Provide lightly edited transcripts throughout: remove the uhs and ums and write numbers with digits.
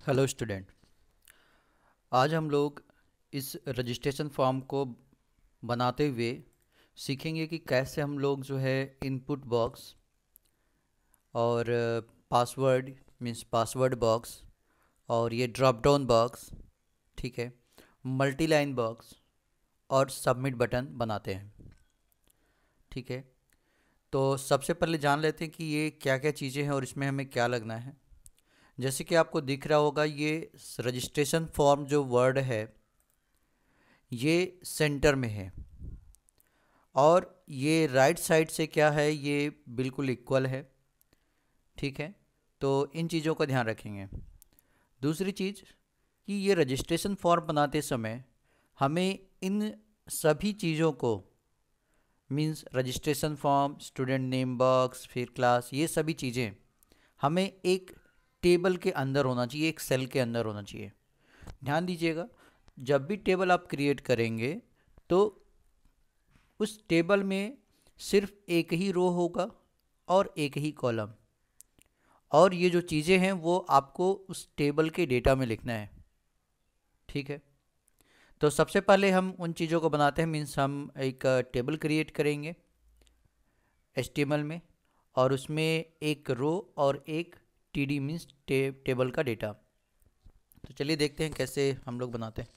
Hello student. आज हम लोग इस रजिस्ट्रेशन फॉर्म को बनाते हुए सीखेंगे कि कैसे हम लोग जो है इनपुट बॉक्स और पासवर्ड मीन्स पासवर्ड बॉक्स और ये ड्रॉप डाउन बॉक्स, ठीक है, मल्टी लाइन बॉक्स और सबमिट बटन बनाते हैं। ठीक है, तो सबसे पहले जान लेते हैं कि ये क्या क्या चीज़ें हैं और इसमें हमें क्या लगना है। जैसे कि आपको दिख रहा होगा, ये रजिस्ट्रेशन फॉर्म जो वर्ड है ये सेंटर में है और ये राइट साइड से क्या है, ये बिल्कुल इक्वल है। ठीक है, तो इन चीज़ों का ध्यान रखेंगे। दूसरी चीज़ कि ये रजिस्ट्रेशन फॉर्म बनाते समय हमें इन सभी चीज़ों को means registration form, student name box, फिर क्लास, ये सभी चीज़ें हमें एक टेबल के अंदर होना चाहिए, एक सेल के अंदर होना चाहिए। ध्यान दीजिएगा, जब भी टेबल आप क्रिएट करेंगे तो उस टेबल में सिर्फ एक ही रो होगा और एक ही कॉलम, और ये जो चीज़ें हैं वो आपको उस टेबल के डेटा में लिखना है। ठीक है, तो सबसे पहले हम उन चीज़ों को बनाते हैं। मीन्स हम एक टेबल क्रिएट करेंगे HTML में और उसमें एक रो और एक TD मीन्स टेबल का डेटा। तो चलिए देखते हैं कैसे हम लोग बनाते हैं।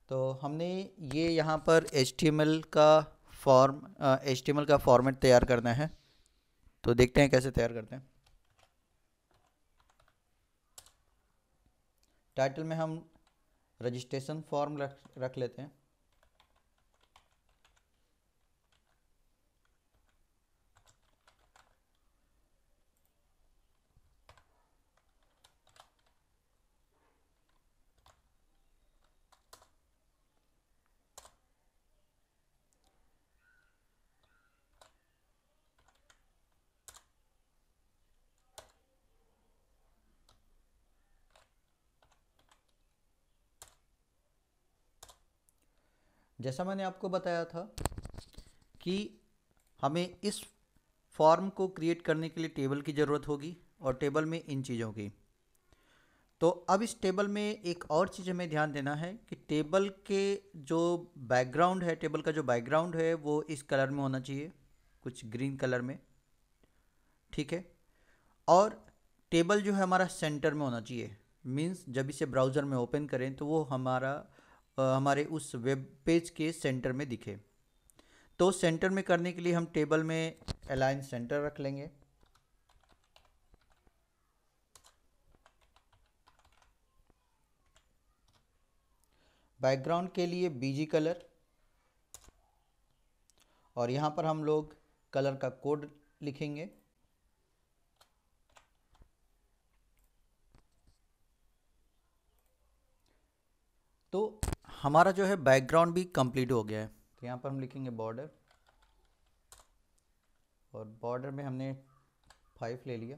तो हमने ये यहाँ पर HTML का फॉर्मेट तैयार करना है। तो देखते हैं कैसे तैयार करते हैं। टाइटल में हम रजिस्ट्रेशन फॉर्म रख लेते हैं। जैसा मैंने आपको बताया था कि हमें इस फॉर्म को क्रिएट करने के लिए टेबल की ज़रूरत होगी और टेबल में इन चीज़ों की। तो अब इस टेबल में एक और चीज़ हमें ध्यान देना है कि टेबल के जो बैकग्राउंड है, टेबल का जो बैकग्राउंड है वो इस कलर में होना चाहिए, कुछ ग्रीन कलर में। ठीक है, और टेबल जो है हमारा सेंटर में होना चाहिए। मीन्स जब इसे ब्राउज़र में ओपन करें तो वो हमारे उस वेब पेज के सेंटर में दिखे। तो सेंटर में करने के लिए हम टेबल में अलाइन सेंटर रख लेंगे। बैकग्राउंड के लिए BG कलर, और यहाँ पर हम लोग कलर का कोड लिखेंगे। तो हमारा जो है बैकग्राउंड भी कंप्लीट हो गया है। तो यहाँ पर हम लिखेंगे बॉर्डर, और बॉर्डर में हमने 5 ले लिया।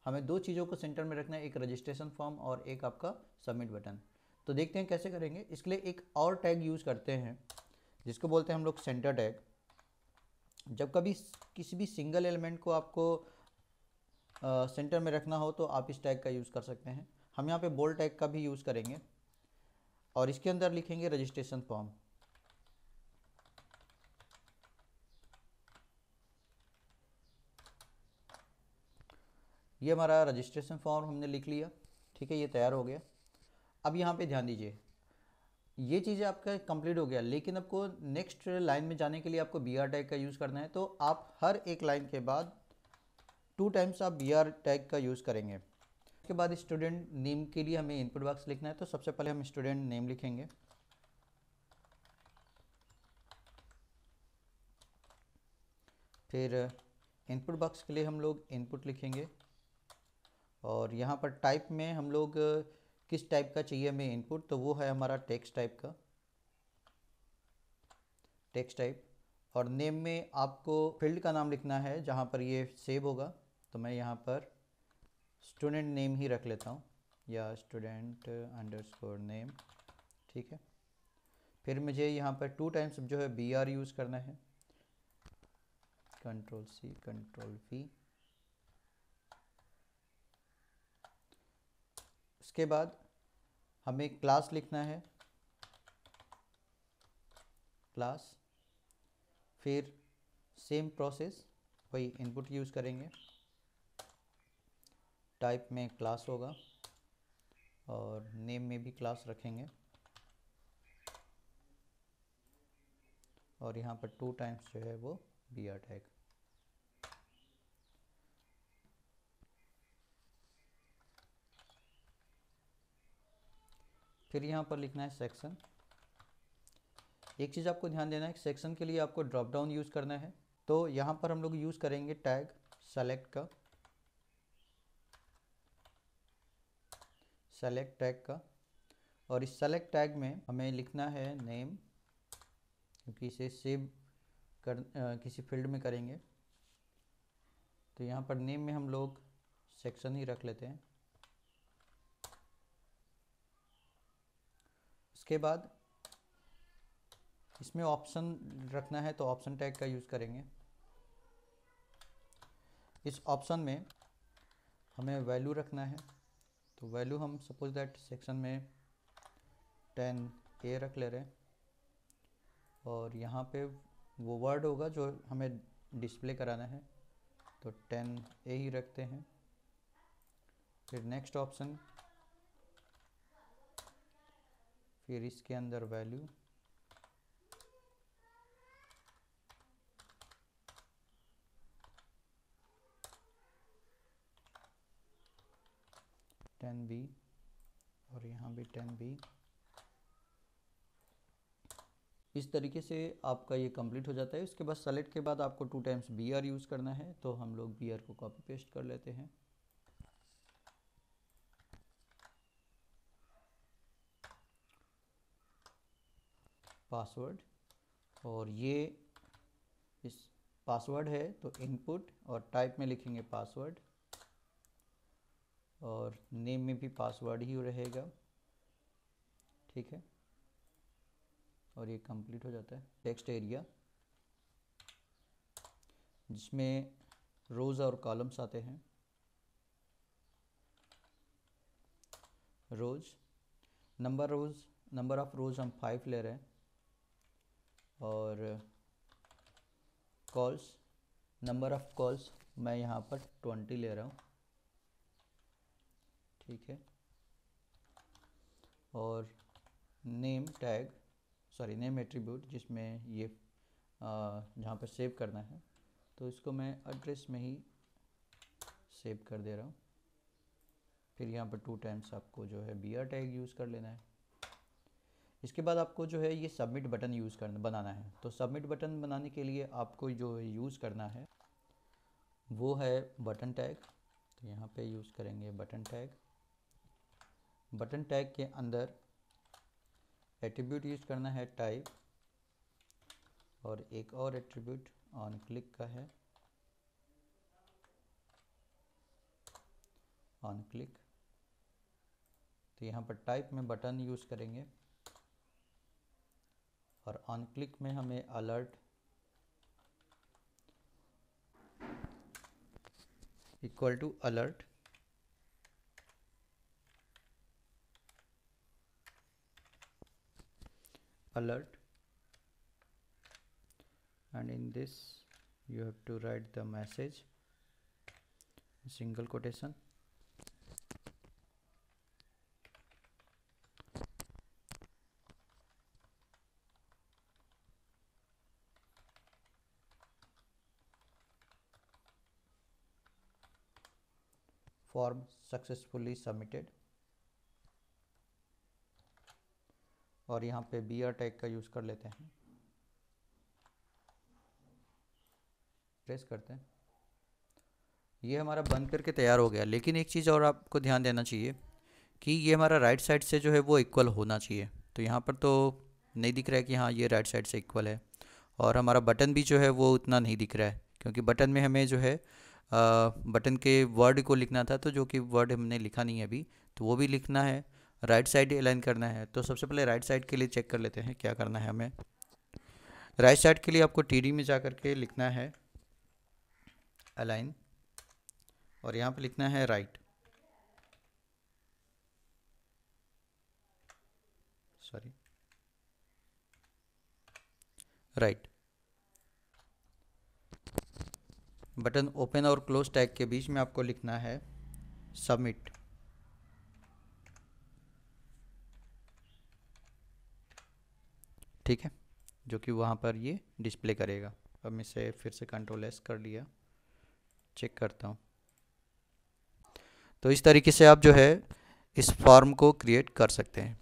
हमें दो चीज़ों को सेंटर में रखना है, एक रजिस्ट्रेशन फॉर्म और एक आपका सबमिट बटन। तो देखते हैं कैसे करेंगे। इसके लिए एक और टैग यूज़ करते हैं जिसको बोलते हैं हम लोग सेंटर टैग। जब कभी किसी भी सिंगल एलिमेंट को आपको सेंटर में रखना हो तो आप इस टैग का यूज़ कर सकते हैं। हम यहाँ पे बोल्ड टैग का भी यूज़ करेंगे और इसके अंदर लिखेंगे रजिस्ट्रेशन फॉर्म। ये हमारा रजिस्ट्रेशन फॉर्म हमने लिख लिया। ठीक है, ये तैयार हो गया। अब यहाँ पे ध्यान दीजिए, ये चीज़ें आपका कंप्लीट हो गया, लेकिन आपको नेक्स्ट लाइन में जाने के लिए आपको BR टैग का यूज़ करना है। तो आप हर एक लाइन के बाद 2 टाइम्स आप BR टैग का यूज़ करेंगे। उसके बाद स्टूडेंट नेम के लिए हमें इनपुट बॉक्स लिखना है। तो सबसे पहले हम स्टूडेंट नेम लिखेंगे, फिर इनपुट बॉक्स के लिए हम लोग इनपुट लिखेंगे, और यहाँ पर टाइप में हम लोग किस टाइप का चाहिए हमें इनपुट, तो वो है हमारा टेक्स्ट टाइप का, टेक्स्ट टाइप। और नेम में आपको फील्ड का नाम लिखना है जहाँ पर ये सेव होगा। तो मैं यहाँ पर स्टूडेंट नेम ही रख लेता हूँ, या स्टूडेंट अंडरस्कोर नेम। ठीक है, फिर मुझे यहाँ पर 2 टाइम्स जो है BR यूज़ करना है, Ctrl+C Ctrl+V। उसके बाद हमें क्लास लिखना है, क्लास, फिर सेम प्रोसेस, वही इनपुट यूज़ करेंगे, टाइप में क्लास होगा और नेम में भी क्लास रखेंगे और यहाँ पर 2 टाइम्स जो है वो br टैग। फिर यहाँ पर लिखना है सेक्शन। एक चीज़ आपको ध्यान देना है कि सेक्शन के लिए आपको ड्रॉप डाउन यूज़ करना है, तो यहाँ पर हम लोग यूज़ करेंगे टैग सेलेक्ट का, सेलेक्ट टैग का, और इस सेलेक्ट टैग में हमें लिखना है नेम, क्योंकि इसे सेव कर किसी फील्ड में करेंगे, तो यहाँ पर नेम में हम लोग सेक्शन ही रख लेते हैं। उसके बाद इसमें ऑप्शन रखना है, तो ऑप्शन टैग का यूज़ करेंगे। इस ऑप्शन में हमें वैल्यू रखना है, तो वैल्यू हम सपोज दैट सेक्शन में 10A रख ले रहे हैं और यहाँ पे वो वर्ड होगा जो हमें डिस्प्ले कराना है, तो 10A ही रखते हैं। फिर नेक्स्ट ऑप्शन, फिर इसके अंदर वैल्यू, B और यहाँ भी 10B। इस तरीके से आपका ये कंप्लीट हो जाता है। उसके बाद सेलेक्ट के बाद आपको 2 टाइम्स br यूज़ करना है, तो हम लोग br को कॉपी पेस्ट कर लेते हैं। पासवर्ड, और ये इस पासवर्ड है तो इनपुट और टाइप में लिखेंगे पासवर्ड और नेम में भी पासवर्ड ही रहेगा, ठीक है। और ये कंप्लीट हो जाता है। टेक्स्ट एरिया जिसमें रोज़ और कॉलम्स आते हैं, रोज़, नंबर ऑफ रोज़ हम 5 ले रहे हैं और कॉल्स, नंबर ऑफ कॉल्स मैं यहाँ पर 20 ले रहा हूँ, ठीक है। और name tag, sorry name attribute जिसमें ये जहाँ पर सेव करना है, तो इसको मैं एड्रेस में ही सेव कर दे रहा हूँ। फिर यहाँ पर 2 टाइम्स आपको जो है br टैग यूज़ कर लेना है। इसके बाद आपको जो है ये सबमिट बटन बनाना है। तो सबमिट बटन बनाने के लिए आपको जो यूज़ करना है वो है बटन टैग, तो यहाँ पे यूज़ करेंगे बटन टैग। बटन टैग के अंदर एट्रीब्यूट यूज़ करना है टाइप, और एक और एट्रीब्यूट ऑन क्लिक का है, ऑन क्लिक। तो यहाँ पर टाइप में बटन यूज़ करेंगे और ऑन क्लिक में हमें alert equal to alert, alert, and in this you have to write the message single quotation, form successfully submitted, और यहाँ पे br टैग का यूज़ कर लेते हैं, प्रेस करते हैं। ये हमारा बंद करके तैयार हो गया। लेकिन एक चीज़ और आपको ध्यान देना चाहिए कि ये हमारा राइट साइड से जो है वो इक्वल होना चाहिए। तो यहाँ पर तो नहीं दिख रहा है कि हाँ ये राइट साइड से इक्वल है, और हमारा बटन भी जो है वो उतना नहीं दिख रहा है, क्योंकि बटन में हमें जो है बटन के वर्ड को लिखना था, तो जो कि वर्ड हमने लिखा नहीं है अभी, तो वो भी लिखना है, राइट साइड अलाइन करना है। तो सबसे पहले राइट साइड के लिए चेक कर लेते हैं क्या करना है हमें। राइट साइड के लिए आपको टीडी में जा कर के लिखना है अलाइन, और यहाँ पे लिखना है right. Sorry, right. Button open और क्लोज टैग के बीच में आपको लिखना है सबमिट। ठीक है, जो कि वहाँ पर ये डिस्प्ले करेगा। अब मैं इसे फिर से कंट्रोल एस कर लिया, चेक करता हूँ। तो इस तरीके से आप जो है इस फॉर्म को क्रिएट कर सकते हैं।